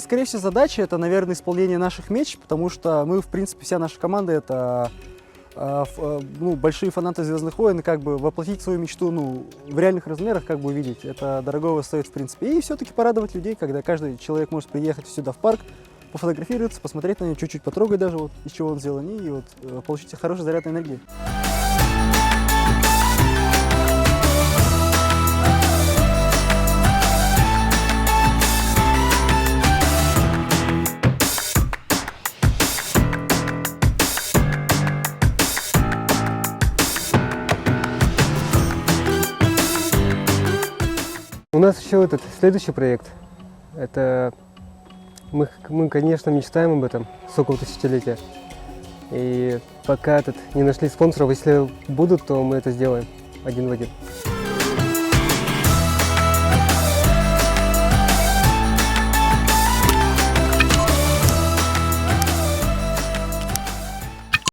скорее всего, задача это, наверное, исполнение наших меч, потому что мы, в принципе, вся наша команда это большие фанаты «Звездных войн», и как бы воплотить свою мечту в реальных размерах, как бы увидеть, это дорогого стоит, в принципе. И все-таки порадовать людей, когда каждый человек может приехать сюда в парк, пофотографироваться, посмотреть на него, чуть-чуть потрогать даже, вот, из чего он сделан, и вот, получить хороший заряд энергии. У нас еще следующий проект. Это мы, конечно, мечтаем об этом, «Сокол тысячелетия». И пока не нашли спонсоров, если будут, то мы это сделаем один в один.